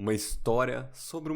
Uma história sobre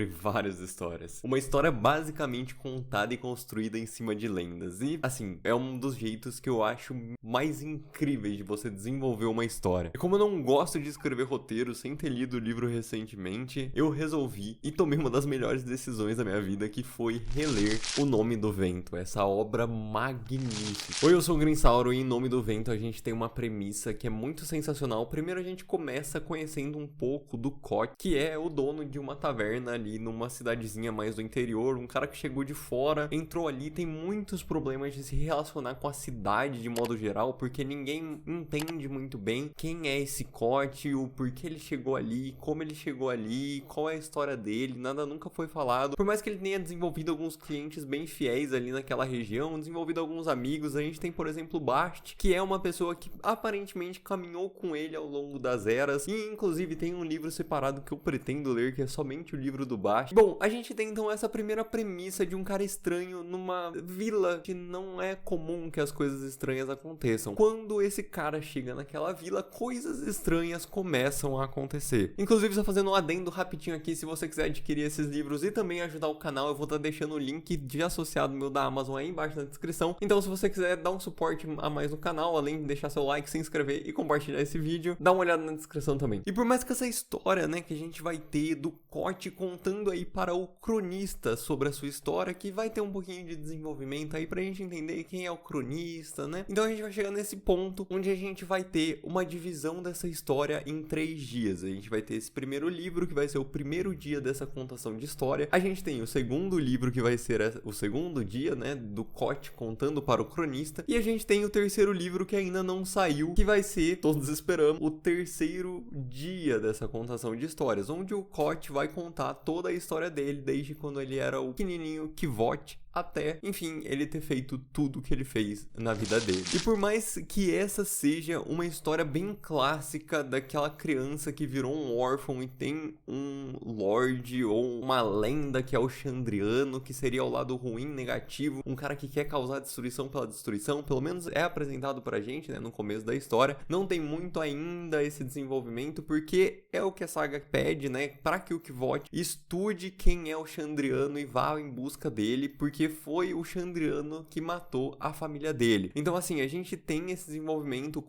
várias histórias. Uma história basicamente contada e construída em cima de lendas. E, assim, é um dos jeitos que eu acho mais incríveis de você desenvolver uma história. E como eu não gosto de escrever roteiro sem ter lido o livro recentemente, eu resolvi e tomei uma das melhores decisões da minha vida, que foi reler O Nome do Vento, essa obra magnífica. Oi, eu sou o Grinsauro e em Nome do Vento a gente tem uma premissa que é muito sensacional. Primeiro a gente começa conhecendo um pouco do Koch, que é o dono de uma taverna ali numa cidadezinha mais do interior, um cara que chegou de fora, entrou ali, tem muitos problemas de se relacionar com a cidade de modo geral, porque ninguém entende muito bem quem é esse Koch, o porquê ele chegou ali, como ele chegou ali, qual é a história dele, nada nunca foi falado. Por mais que ele tenha desenvolvido alguns clientes bem fiéis ali naquela região, desenvolvido alguns amigos, a gente tem, por exemplo, o Bast, que é uma pessoa que aparentemente caminhou com ele ao longo das eras, e inclusive tem um livro separado que eu pretendo ler, que é somente o livro do Bast. Bom, a gente tem então essa primeira premissa de um cara estranho numa vila que não é comum que as coisas estranhas aconteçam. Quando esse cara chega naquela vila, coisas estranhas começam a acontecer. Inclusive, só fazendo um adendo rapidinho aqui, se você quiser adquirir esses livros e também ajudar o canal, eu vou estar deixando o link de associado meu da Amazon aí embaixo na descrição. Então, se você quiser dar um suporte a mais no canal, além de deixar seu like, se inscrever e compartilhar esse vídeo, dá uma olhada na descrição também. E por mais que essa história, né, que a gente vai ter do Koch contando aí para o cronista sobre a sua história, que vai ter um pouquinho de desenvolvimento aí pra gente entender quem é o cronista, né? Então a gente vai chegar nesse ponto onde a gente vai ter uma divisão dessa história em 3 dias. A gente vai ter esse primeiro livro, que vai ser o primeiro dia dessa contação de história. A gente tem o segundo livro, que vai ser o segundo dia, né, do Koch contando para o cronista. E a gente tem o terceiro livro, que ainda não saiu, que vai ser, todos esperamos, o terceiro dia dessa contação de histórias, onde o Koch vai contar toda a história dele, desde quando ele era o pequenininho Kvoth até, enfim, ele ter feito tudo que ele fez na vida dele. E por mais que essa seja uma história bem clássica daquela criança que virou um órfão e tem um lorde ou uma lenda que é o Chandriano, que seria o lado ruim, negativo, um cara que quer causar destruição pela destruição, pelo menos é apresentado pra gente, né, no começo da história. Não tem muito ainda esse desenvolvimento, porque é o que a saga pede, né, para que o Kvoth estude quem é o Chandriano e vá em busca dele, porque foi o Chandriano que matou a família dele. Então, assim, a gente tem esse desenvolvimento, o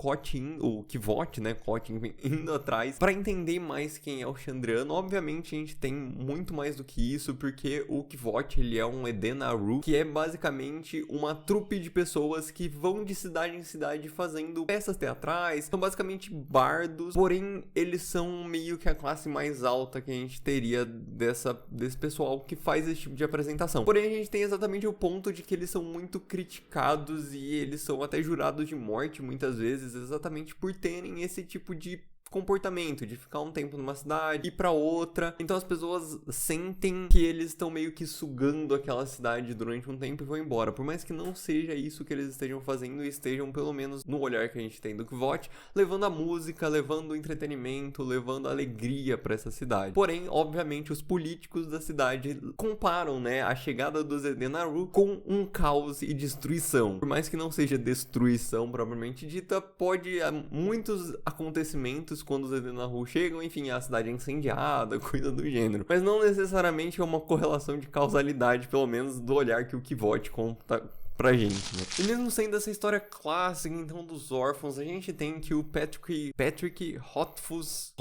Kvoth, né, Koch indo atrás para entender mais quem é o Chandriano. Obviamente, a gente tem muito mais do que isso, porque o Kvoth, ele é um Edenaru, que é basicamente uma trupe de pessoas que vão de cidade em cidade fazendo peças teatrais, são basicamente bardos, porém, eles são meio que a classe mais alta que a gente teria desse pessoal que faz esse tipo de apresentação. Porém, a gente tem exatamente o ponto de que eles são muito criticados e eles são até jurados de morte muitas vezes, exatamente por terem esse tipo de comportamento, de ficar um tempo numa cidade, ir pra outra. Então as pessoas sentem que eles estão meio que sugando aquela cidade durante um tempo e vão embora. Por mais que não seja isso que eles estejam fazendo, estejam pelo menos no olhar que a gente tem do Kvoth, levando a música, levando o entretenimento, levando a alegria pra essa cidade. Porém, obviamente, os políticos da cidade comparam, né, a chegada dos Edenaru com um caos e destruição. Por mais que não seja destruição propriamente dita, pode muitos acontecimentos quando os Edenaru chegam, enfim, a cidade é incendiada, coisa do gênero. Mas não necessariamente é uma correlação de causalidade, pelo menos do olhar que o Kvoth conta pra gente, né? E mesmo sendo essa história clássica, então, dos órfãos, a gente tem que o Patrick Ruffles,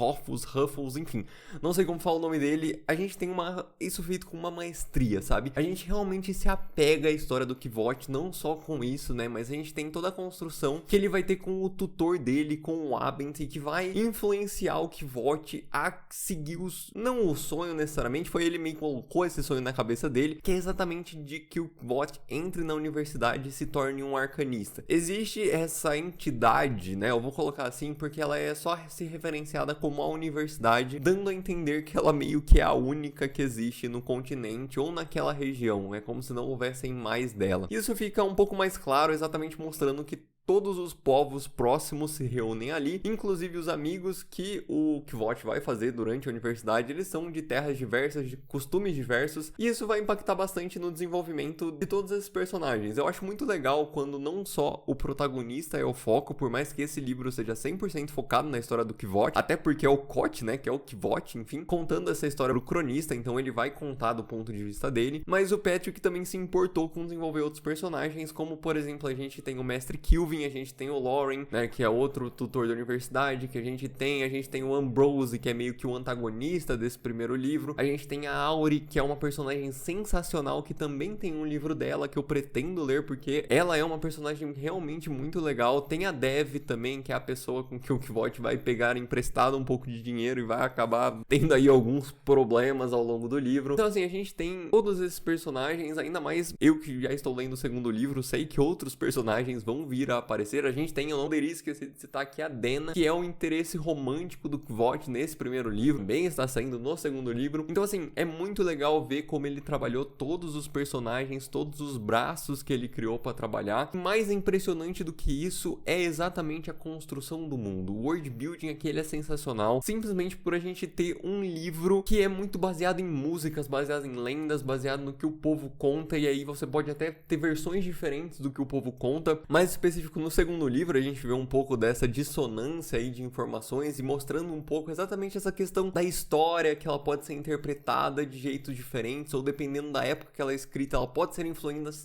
enfim, não sei como fala o nome dele, a gente tem isso feito com uma maestria, sabe? A gente realmente se apega à história do Kvoth, não só com isso, né, mas a gente tem toda a construção que ele vai ter com o tutor dele, com o Abent, que vai influenciar o Kvoth a seguir não o sonho necessariamente, foi ele meio que colocou esse sonho na cabeça dele, que é exatamente de que o Kvoth entre na universidade e se torne um arcanista. Existe essa entidade, né, eu vou colocar assim porque ela é só se referenciada como a universidade, dando a entender que ela meio que é a única que existe no continente ou naquela região, é como se não houvessem mais dela. Isso fica um pouco mais claro exatamente mostrando que todos os povos próximos se reúnem ali, inclusive os amigos que o Kvothe vai fazer durante a universidade, eles são de terras diversas, de costumes diversos, e isso vai impactar bastante no desenvolvimento de todos esses personagens. Eu acho muito legal quando não só o protagonista é o foco, por mais que esse livro seja 100% focado na história do Kvothe, até porque é o Koth, né, que é o Kvothe, enfim, contando essa história pro cronista, então ele vai contar do ponto de vista dele, mas o Patrick também se importou com desenvolver outros personagens, como por exemplo, a gente tem o Mestre Kilvin, a gente tem o Lauren, né, que é outro tutor da universidade, que a gente tem o Ambrose, que é meio que o antagonista desse primeiro livro, a gente tem a Auri, que é uma personagem sensacional, que também tem um livro dela que eu pretendo ler, porque ela é uma personagem realmente muito legal. Tem a Dev também, que é a pessoa com que o Kvothe vai pegar emprestado um pouco de dinheiro e vai acabar tendo aí alguns problemas ao longo do livro. Então assim, a gente tem todos esses personagens, ainda mais eu que já estou lendo o segundo livro, sei que outros personagens vão vir a aparecer. A gente tem, eu não poderia esquecer de citar aqui a Dena, que é o interesse romântico do Kvothe nesse primeiro livro, também está saindo no segundo livro. Então assim, é muito legal ver como ele trabalhou todos os personagens, todos os braços que ele criou para trabalhar. Mais impressionante do que isso é exatamente a construção do mundo. O world building aqui ele é sensacional, simplesmente por a gente ter um livro que é muito baseado em músicas, baseado em lendas, baseado no que o povo conta, e aí você pode até ter versões diferentes do que o povo conta. Mais específico, no segundo livro a gente vê um pouco dessa dissonância aí de informações e mostrando um pouco exatamente essa questão da história, que ela pode ser interpretada de jeitos diferentes, ou dependendo da época que ela é escrita, ela pode ser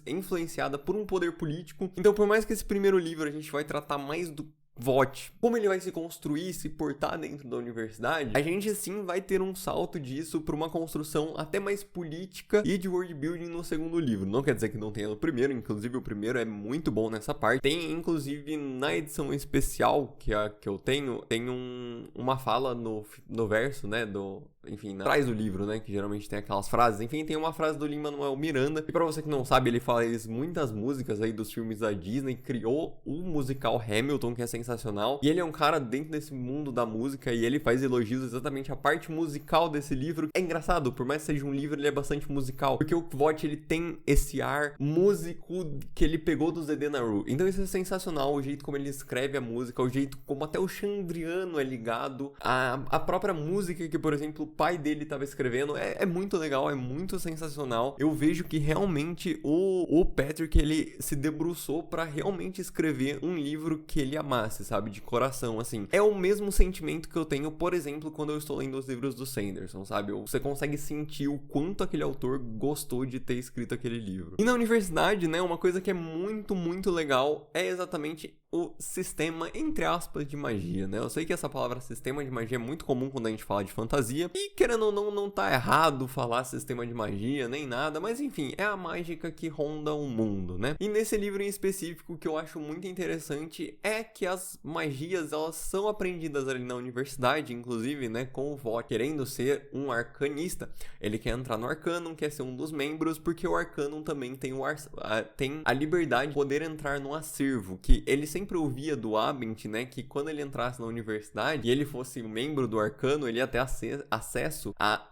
influenciada por um poder político. Então, por mais que esse primeiro livro a gente vai tratar mais do Kvothe, como ele vai se construir, se portar dentro da universidade, a gente sim vai ter um salto disso para uma construção até mais política e de world building no segundo livro. Não quer dizer que não tenha no primeiro, inclusive o primeiro é muito bom nessa parte. Tem inclusive na edição especial que eu tenho, tem uma fala no verso, né, enfim, atrás do livro, né, que geralmente tem aquelas frases. Enfim, tem uma frase do Lin-Manuel Miranda, e pra você que não sabe, ele faz muitas músicas aí dos filmes da Disney, criou o musical Hamilton, que é sensacional, e ele é um cara dentro desse mundo da música, e ele faz elogios exatamente à parte musical desse livro. É engraçado, por mais que seja um livro, ele é bastante musical, porque o Kvothe, ele tem esse ar músico que ele pegou do Zedé Naru. Então isso é sensacional, o jeito como ele escreve a música, o jeito como até o Chandriano é ligado à própria música que, por exemplo, pai dele estava escrevendo. É muito legal, é muito sensacional. Eu vejo que realmente o Patrick, ele se debruçou para realmente escrever um livro que ele amasse, sabe, de coração, assim. É o mesmo sentimento que eu tenho, por exemplo, quando eu estou lendo os livros do Sanderson, sabe? Você consegue sentir o quanto aquele autor gostou de ter escrito aquele livro. E na universidade, né, uma coisa que é muito, muito legal é exatamente o sistema, entre aspas, de magia, né? Eu sei que essa palavra sistema de magia é muito comum quando a gente fala de fantasia, e querendo ou não tá errado falar sistema de magia, nem nada, mas enfim, é a mágica que ronda o mundo, né? E nesse livro em específico, o que eu acho muito interessante é que as magias, elas são aprendidas ali na universidade, inclusive, né, com o Kvothe querendo ser um arcanista. Ele quer entrar no Arcanum, quer ser um dos membros, porque o Arcanum também tem a liberdade de poder entrar no acervo, que ele sempre ouvia do Abent, né, que quando ele entrasse na universidade e ele fosse um membro do Arcano, ele ia ter acesso a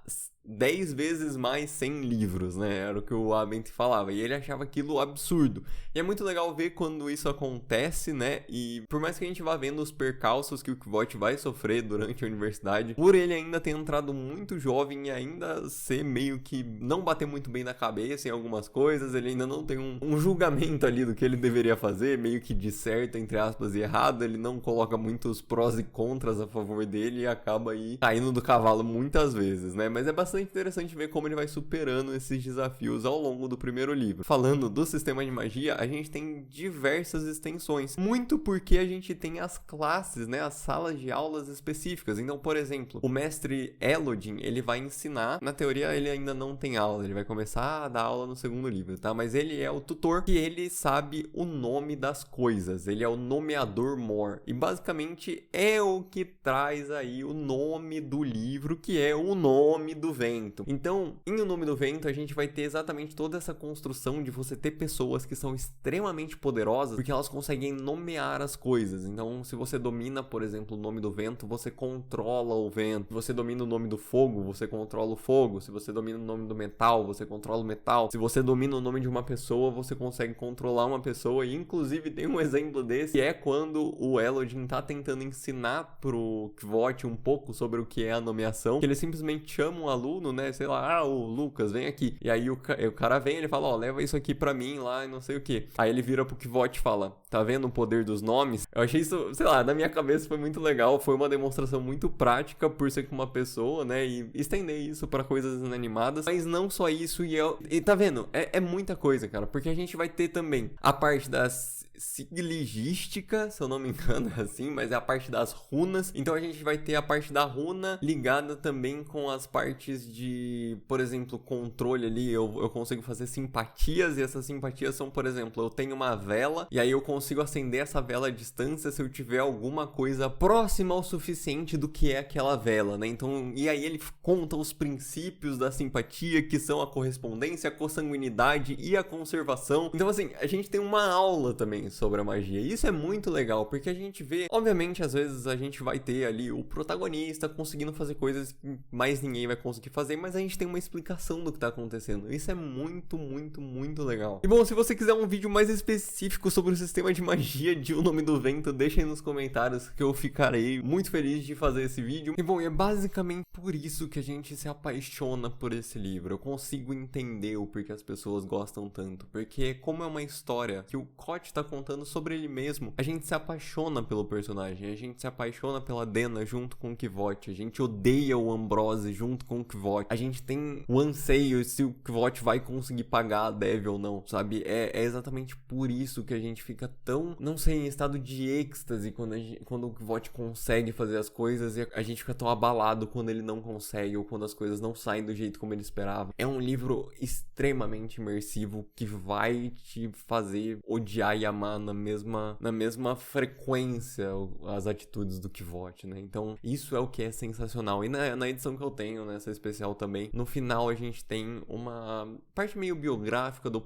10 vezes mais 100 livros, né? Era o que o Abent falava. E ele achava aquilo absurdo. E é muito legal ver quando isso acontece, né? E por mais que a gente vá vendo os percalços que o Kvothe vai sofrer durante a universidade, por ele ainda ter entrado muito jovem e ainda ser meio que não bater muito bem na cabeça em algumas coisas, ele ainda não tem um julgamento ali do que ele deveria fazer, meio que de certo, entre aspas, e errado. Ele não coloca muitos prós e contras a favor dele e acaba aí caindo do cavalo muitas vezes, né? Mas é bastante interessante ver como ele vai superando esses desafios ao longo do primeiro livro. Falando do sistema de magia, a gente tem diversas extensões, muito porque a gente tem as classes, né, as salas de aulas específicas. Então, por exemplo, o mestre Elodin, ele vai ensinar, na teoria ele ainda não tem aula, ele vai começar a dar aula no segundo livro, tá? Mas ele é o tutor e ele sabe o nome das coisas, ele é o nomeador Mor, e basicamente é o que traz aí o nome do livro, que é o nome do Vento. Então, em O Nome do Vento, a gente vai ter exatamente toda essa construção de você ter pessoas que são extremamente poderosas, porque elas conseguem nomear as coisas. Então, se você domina, por exemplo, o nome do vento, você controla o vento. Se você domina o nome do fogo, você controla o fogo. Se você domina o nome do metal, você controla o metal. Se você domina o nome de uma pessoa, você consegue controlar uma pessoa. E, inclusive, tem um exemplo desse, que é quando o Elodin tá tentando ensinar pro Kvothe um pouco sobre o que é a nomeação, que ele simplesmente chama um aluno, né, sei lá, o Lucas, vem aqui. E aí o cara vem, ele fala, leva isso aqui pra mim lá e não sei o que. Aí ele vira pro Kvothe e fala, tá vendo o poder dos nomes? Eu achei isso, sei lá, na minha cabeça foi muito legal, foi uma demonstração muito prática por ser com uma pessoa, né, e estender isso pra coisas inanimadas, mas não só isso, e tá vendo? É muita coisa, cara, porque a gente vai ter também a parte das sigligística, se eu não me engano é assim, mas é a parte das runas. Então a gente vai ter a parte da runa ligada também com as partes de, por exemplo, controle ali, eu consigo fazer simpatias, e essas simpatias são, por exemplo, eu tenho uma vela, e aí eu consigo acender essa vela à distância se eu tiver alguma coisa próxima o suficiente do que é aquela vela, né? Então, e aí ele conta os princípios da simpatia, que são a correspondência, a consanguinidade e a conservação. Então, assim, a gente tem uma aula também sobre a magia. E isso é muito legal, porque a gente vê, obviamente, às vezes a gente vai ter ali o protagonista conseguindo fazer coisas que mais ninguém vai conseguir fazer, mas a gente tem uma explicação do que tá acontecendo. Isso é muito, muito, muito legal. E bom, se você quiser um vídeo mais específico sobre o sistema de magia de O Nome do Vento, deixa aí nos comentários que eu ficarei muito feliz de fazer esse vídeo. E bom, é basicamente por isso que a gente se apaixona por esse livro. Eu consigo entender o porquê as pessoas gostam tanto, porque como é uma história que o Kvothe tá contando sobre ele mesmo, a gente se apaixona pelo personagem, a gente se apaixona pela Dena junto com o Kvothe, a gente odeia o Ambrose junto com o Kvothe, a gente tem o anseio se o Kvothe vai conseguir pagar a Devi ou não, sabe? É exatamente por isso que a gente fica tão, não sei, em estado de êxtase quando o Kvothe consegue fazer as coisas, e a gente fica tão abalado quando ele não consegue, ou quando as coisas não saem do jeito como ele esperava. É um livro extremamente imersivo que vai te fazer odiar e amar na mesma frequência as atitudes do Kvothe, né? Então, isso é o que é sensacional. E na edição que eu tenho, nessa especial também, no final a gente tem uma parte meio biográfica do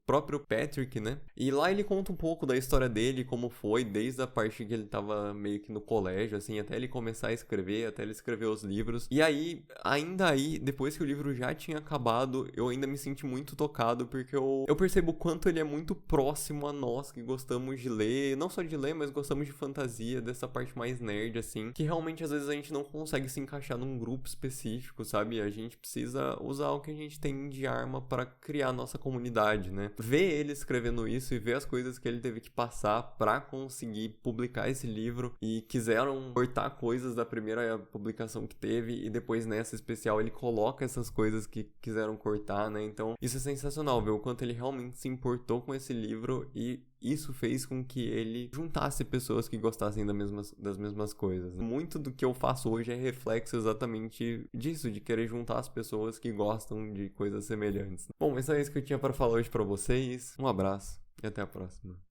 próprio Patrick, né? E lá ele conta um pouco da história dele, como foi, desde a parte que ele tava meio que no colégio, assim, até ele começar a escrever, até ele escrever os livros. E aí, ainda aí, depois que o livro já tinha acabado, eu ainda me senti muito tocado, porque eu percebo o quanto ele é muito próximo a nós que gostamos de ler, não só de ler, mas gostamos de fantasia, dessa parte mais nerd, assim, que realmente às vezes a gente não consegue se encaixar num grupo específico, sabe? A gente precisa usar o que a gente tem de arma para criar a nossa comunidade, né? Ver ele escrevendo isso e ver as coisas que ele teve que passar para conseguir publicar esse livro, e quiseram cortar coisas da primeira publicação que teve, e depois nessa especial ele coloca essas coisas que quiseram cortar, né? Então isso é sensacional, ver o quanto ele realmente se importou com esse livro, e isso fez com que ele juntasse pessoas que gostassem das mesmas coisas. Muito do que eu faço hoje é reflexo exatamente disso, de querer juntar as pessoas que gostam de coisas semelhantes. Bom, mas é isso que eu tinha para falar hoje para vocês. Um abraço e até a próxima.